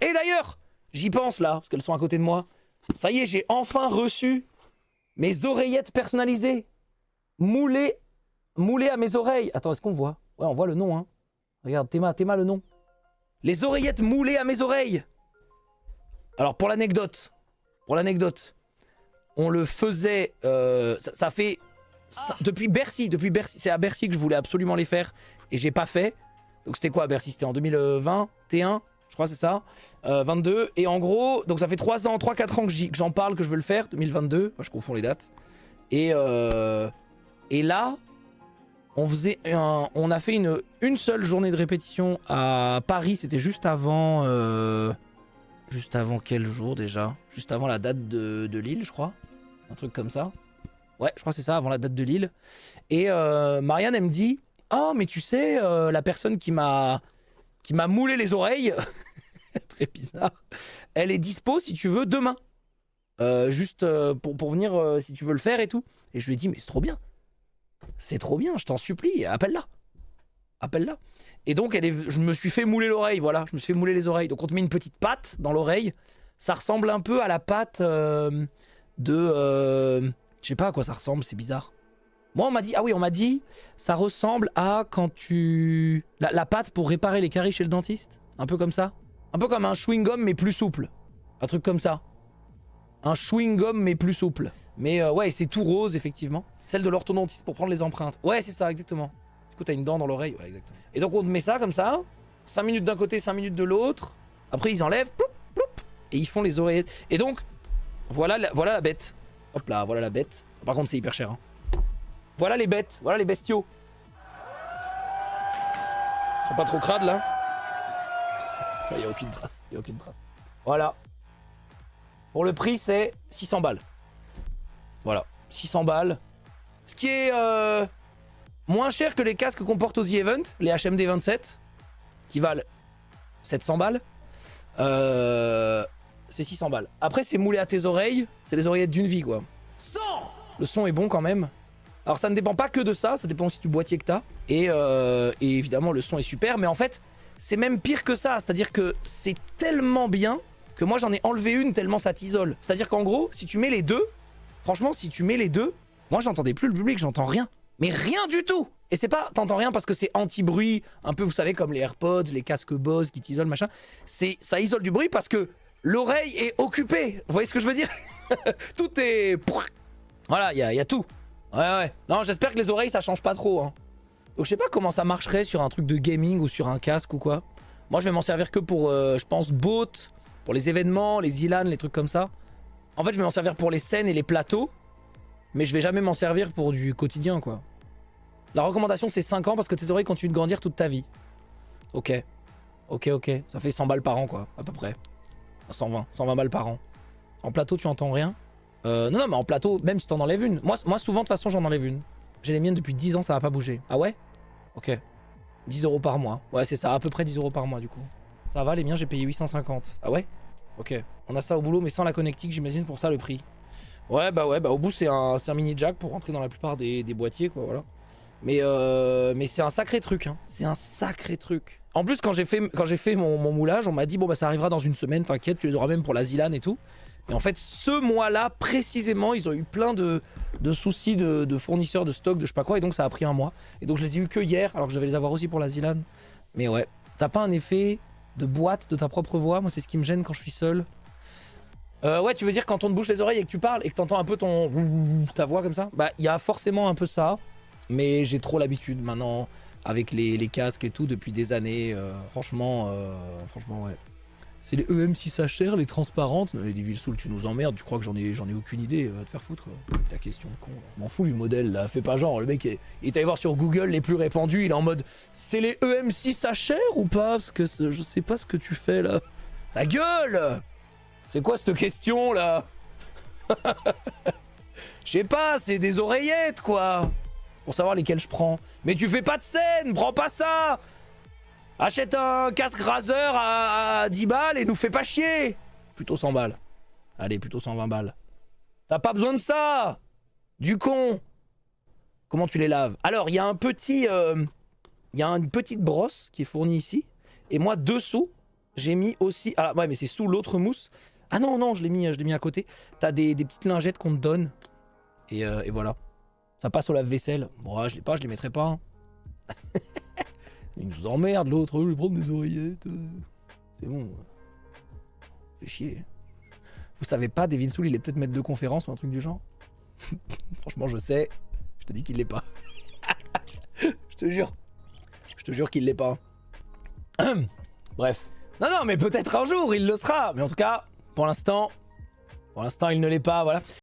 Et d'ailleurs, j'y pense là, parce qu'elles sont à côté de moi. Ça y est, j'ai enfin reçu mes oreillettes personnalisées. Moulées à mes oreilles. Attends, est-ce qu'on voit? Ouais, on voit le nom, hein. Regarde, Théma le nom. Les oreillettes moulées à mes oreilles. Alors, pour l'anecdote, on le faisait... ça fait... Depuis Bercy, c'est à Bercy que je voulais absolument les faire. Et j'ai pas fait. Donc c'était quoi à Bercy? C'était en 2021, je crois c'est ça. 22. Et en gros, donc ça fait 3 ans, 3-4 ans que j'en parle, que je veux le faire. 2022, moi, je confonds les dates. Et là, on a fait une seule journée de répétition à Paris. C'était juste avant... juste avant quel jour déjà? Juste avant la date de Lille, je crois. Un truc comme ça. Ouais, je crois que c'est ça, avant la date de Lille. Et Marianne, elle me dit... Oh, mais tu sais, la personne qui m'a moulé les oreilles, très bizarre, elle est dispo si tu veux demain. Juste pour venir si tu veux le faire et tout. Et je lui ai dit, mais c'est trop bien. C'est trop bien, je t'en supplie, appelle-la. Appelle-la. Et donc, je me suis fait mouler l'oreille, voilà. Je me suis fait mouler les oreilles. Donc, on te met une petite patte dans l'oreille. Ça ressemble un peu à la patte je sais pas à quoi ça ressemble, c'est bizarre. Moi, on m'a dit, on m'a dit, ça ressemble à quand tu... La pâte pour réparer les caries chez le dentiste. Un peu comme ça. Un peu comme un chewing-gum, mais plus souple. Un truc comme ça. Un chewing-gum, mais plus souple. Mais ouais, c'est tout rose, effectivement. Celle de l'orthodontiste pour prendre les empreintes. Ouais, c'est ça, exactement. Du coup, t'as une dent dans l'oreille. Ouais, exactement. Et donc, on te met ça comme ça. 5 minutes d'un côté, 5 minutes de l'autre. Après, ils enlèvent. Ploup, ploup, et ils font les oreillettes. Et donc, voilà la bête. Hop là, voilà la bête. Par contre, c'est hyper cher, hein. Voilà les bêtes, voilà les bestiaux. Ils sont pas trop crades là. Il n'y a aucune trace, il n'y a aucune trace. Voilà. Pour le prix, c'est 600 balles. Voilà, 600 balles. Ce qui est moins cher que les casques qu'on porte aux The Event, les HMD 27, qui valent 700 balles. C'est 600 balles. Après, c'est moulé à tes oreilles, c'est les oreillettes d'une vie quoi. Le son est bon quand même. Alors ça ne dépend pas que de ça, ça dépend aussi du boîtier que t'as. Et évidemment le son est super, mais en fait c'est même pire que ça. C'est-à-dire que c'est tellement bien que moi j'en ai enlevé une tellement ça t'isole. C'est-à-dire qu'en gros, si tu mets les deux, franchement si tu mets les deux, moi j'entendais plus le public, j'entends rien. Mais rien du tout. Et c'est pas, t'entends rien parce que c'est anti-bruit, un peu vous savez comme les AirPods, les casques Bose qui t'isolent machin. Ça isole du bruit parce que l'oreille est occupée. Vous voyez ce que je veux dire? Tout est... Voilà, il y a tout. Ouais. Non, j'espère que les oreilles, ça change pas trop. Hein. Donc, je sais pas comment ça marcherait sur un truc de gaming ou sur un casque ou quoi. Moi, je vais m'en servir que pour, je pense, boat, pour les événements, les ILAN, les trucs comme ça. En fait, je vais m'en servir pour les scènes et les plateaux. Mais je vais jamais m'en servir pour du quotidien, quoi. La recommandation, c'est 5 ans parce que tes oreilles continuent de grandir toute ta vie. Ok. Ça fait 100 balles par an, quoi, à peu près. 120 balles par an. En plateau, tu entends rien? Non, mais en plateau, même si t'en enlèves une. Moi souvent, de toute façon, j'en enlève une. J'ai les miennes depuis 10 ans, ça va pas bouger. Ah ouais? Ok. 10 € par mois. Ouais, c'est ça, à peu près 10 € par mois, du coup. Ça va, les miens, j'ai payé 850. Ah ouais? Ok. On a ça au boulot, mais sans la connectique, j'imagine, pour ça, le prix. Ouais, bah au bout, c'est un mini jack pour rentrer dans la plupart des boîtiers, quoi, voilà. Mais c'est un sacré truc, hein. C'est un sacré truc. En plus, quand j'ai fait mon moulage, on m'a dit, bon, bah, ça arrivera dans une semaine, t'inquiète, tu les auras même pour la Zilan et tout. Et en fait, ce mois-là, précisément, ils ont eu plein de soucis de fournisseurs, de stock, de je sais pas quoi. Et donc, ça a pris un mois. Et donc, je les ai eu que hier, alors que je devais les avoir aussi pour la Zilan. Mais ouais, t'as pas un effet de boîte de ta propre voix? Moi, c'est ce qui me gêne quand je suis seul. Ouais, tu veux dire quand on te bouche les oreilles et que tu parles et que t'entends un peu ta voix comme ça? Bah, il y a forcément un peu ça. Mais j'ai trop l'habitude maintenant, avec les casques et tout, depuis des années. Franchement, ouais. C'est les EM6HR, les transparentes. Mais Devil Soul, tu nous emmerdes, tu crois que j'en ai aucune idée, va te faire foutre. Ta question de con. M'en fous du modèle là, fais pas genre, le mec il est allé voir sur Google les plus répandus, il est en mode c'est les EM6HR ou pas? Parce que je sais pas ce que tu fais là. Ta gueule! C'est quoi cette question là? Je sais pas, c'est des oreillettes quoi! Pour savoir lesquelles je prends. Mais tu fais pas de scène, prends pas ça! Achète un casque Razer à 10 balles et nous fais pas chier. Plutôt 100 balles. Allez, plutôt 120 balles. T'as pas besoin de ça. Du con. Comment tu les laves? Alors, il y a un petit... il y a une petite brosse qui est fournie ici. Et moi, dessous, j'ai mis aussi... Ah ouais, mais c'est sous l'autre mousse. Ah non, non, je l'ai mis à côté. T'as des petites lingettes qu'on te donne. Et voilà. Ça passe au lave-vaisselle. Bon, je l'ai pas, je les mettrai pas. Hein. Il nous emmerde, l'autre. Je vais prendre des oreillettes. C'est bon. Fait chier. Vous savez pas, Devin Soul, il est peut-être maître de conférence ou un truc du genre. Franchement, je sais. Je te dis qu'il l'est pas. Je te jure. Je te jure qu'il l'est pas. Bref. Non, non, mais peut-être un jour, il le sera. Mais en tout cas, pour l'instant, il ne l'est pas, voilà.